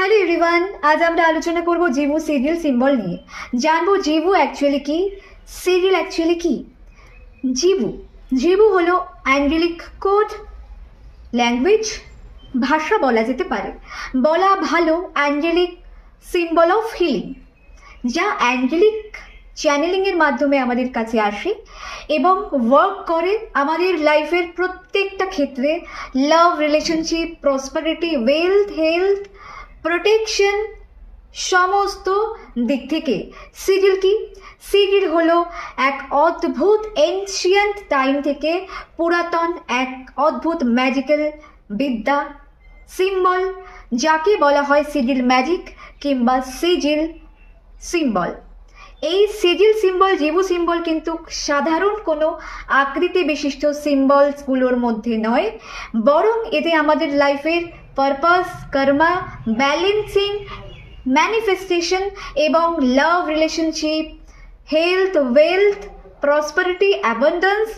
Hello everyone, আজ আমরা আলোচনা করব জিভু সিরিয়াল সিম্বল নিয়ে। জানবো জিভু অ্যাকচুয়ালি কি, সিরিয়াল অ্যাকচুয়ালি কি। জিভু জিভু হলো অ্যাঞ্জেলিক কোড, ল্যাঙ্গুয়েজ, ভাষা বলা যেতে পারে, বলা ভালো অ্যাঞ্জেলিক সিম্বল অফ হিলিং, যা অ্যাঞ্জেলিক চ্যানেলিংয়ের মাধ্যমে আমাদের কাছে আসে এবং ওয়ার্ক করে আমাদের লাইফের প্রত্যেকটা ক্ষেত্রে, love, relationship, prosperity, wealth, health, protection, সমস্ত দিক থেকে। সিরিল কি? সিরিল হলো এক অদ্ভুত এনশিয়েন্ট টাইম থেকে পুরাতন এক অদ্ভুত ম্যাজিক্যাল বিদ্যা, সিম্বল, যাকে বলা হয় সিরিল ম্যাজিক কিংবা সিজিল সিম্বল। এই সিজিল সিম্বল, জিভু সিম্বল কিন্তু সাধারণ কোনো আকৃতি বিশিষ্ট সিম্বলসগুলোর মধ্যে নয়, বরং এতে আমাদের লাইফের পারপাস, কর্মা, ব্যালেন্সিং, ম্যানিফেস্টেশন এবং love, relationship, health, wealth, prosperity, abundance,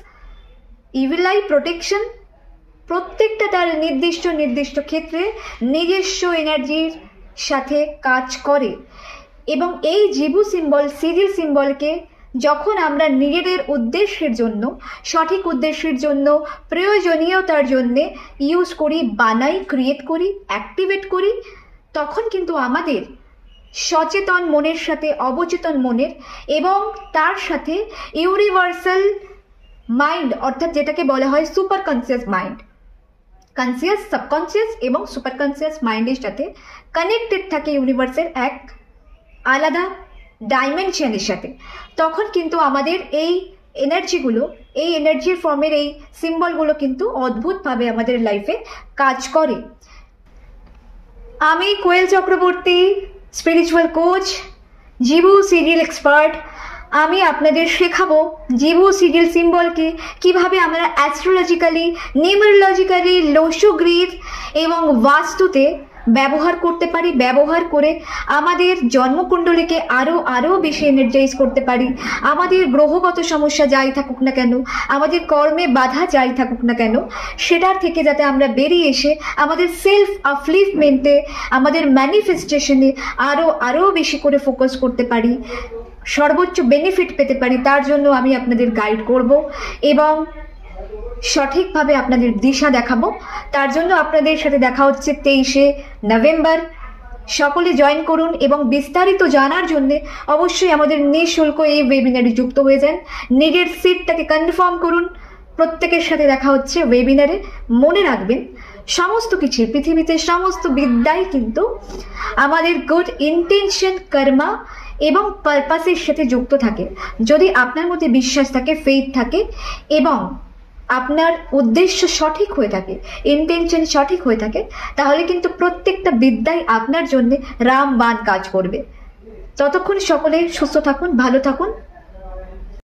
evil eye, protection, প্রত্যেকটা তার নির্দিষ্ট ক্ষেত্রে নিজস্ব এনার্জির সাথে কাজ করে। এবং এই জিভু সিম্বল, সিরিল সিম্বলকে যখন আমরা নিজেদের উদ্দেশ্যের জন্য, সঠিক উদ্দেশ্যের জন্য, প্রয়োজনীয়তার জন্যে ইউজ করি, বানাই, ক্রিয়েট করি, অ্যাক্টিভেট করি, তখন কিন্তু আমাদের সচেতন মনের সাথে অবচেতন মনের এবং তার সাথে ইউনিভার্সাল মাইন্ড, অর্থাৎ যেটাকে বলা হয় super conscious mind, conscious, subconscious এবং সুপার কনসিয়াস মাইন্ডের সাথে কানেক্টেড থাকে ইউনিভার্সের এক আলাদা ডাইমেনশনের সাথে। তখন কিন্তু আমাদের এই এনার্জিগুলো, এই এনার্জির ফর্মের এই সিম্বলগুলো কিন্তু অদ্ভুতভাবে আমাদের লাইফে কাজ করে। আমি কোয়েল চক্রবর্তী, স্পিরিচুয়াল কোচ, জিভু সিরিয়াল এক্সপার্ট। আমি আপনাদের শেখাবো জিভু সিরিয়াল সিম্বলকে কিভাবে আমরা অ্যাস্ট্রোলজিক্যালি, নিউমেরোলজিক্যালি, লোশোগ্রিড এবং বাস্তুতে ব্যবহার করতে পারি, ব্যবহার করে আমাদের জন্মকুণ্ডলীকে আরও বেশি এনার্জাইজ করতে পারি। আমাদের গ্রহগত সমস্যা যাই থাকুক না কেন, আমাদের কর্মে বাধা যাই থাকুক না কেন, সেটার থেকে যাতে আমরা বেরিয়ে এসে আমাদের সেলফ আপলিফমেন্টে, আমাদের ম্যানিফেস্টেশনে আরও বেশি করে ফোকাস করতে পারি, সর্বোচ্চ বেনিফিট পেতে পারি, তার জন্য আমি আপনাদের গাইড করব এবং সঠিকভাবে আপনাদের দিশা দেখাবো। তার জন্য আপনাদের সাথে দেখা হচ্ছে 23শে নভেম্বর। সকলে জয়েন করুন এবং বিস্তারিত জানার জন্য অবশ্যই আমাদের নিঃশুল্ক এই ওয়েবিনারে যুক্ত হয়ে যান। নিজের সিটটাকে কনফার্ম করুন। প্রত্যেকের সাথে দেখা হচ্ছে ওয়েবিনারে। মনে রাখবেন, সমস্ত কিছু পৃথিবীতে সমস্ত বিদ্যাই কিন্তু আমাদের গুড ইন্টেনশন, কর্মা এবং পারপাসের সাথে যুক্ত থাকে। যদি আপনার মধ্যে বিশ্বাস থাকে, ফেইথ থাকে এবং আপনার উদ্দেশ্য সঠিক হয়ে থাকে, ইন্টেনশন সঠিক হয়ে থাকে, তাহলে কিন্তু প্রত্যেকটা বিদ্যাই আপনার জন্য রামবাণ কাজ করবে। ততক্ষণ সকলে সুস্থ থাকুন, ভালো থাকুন।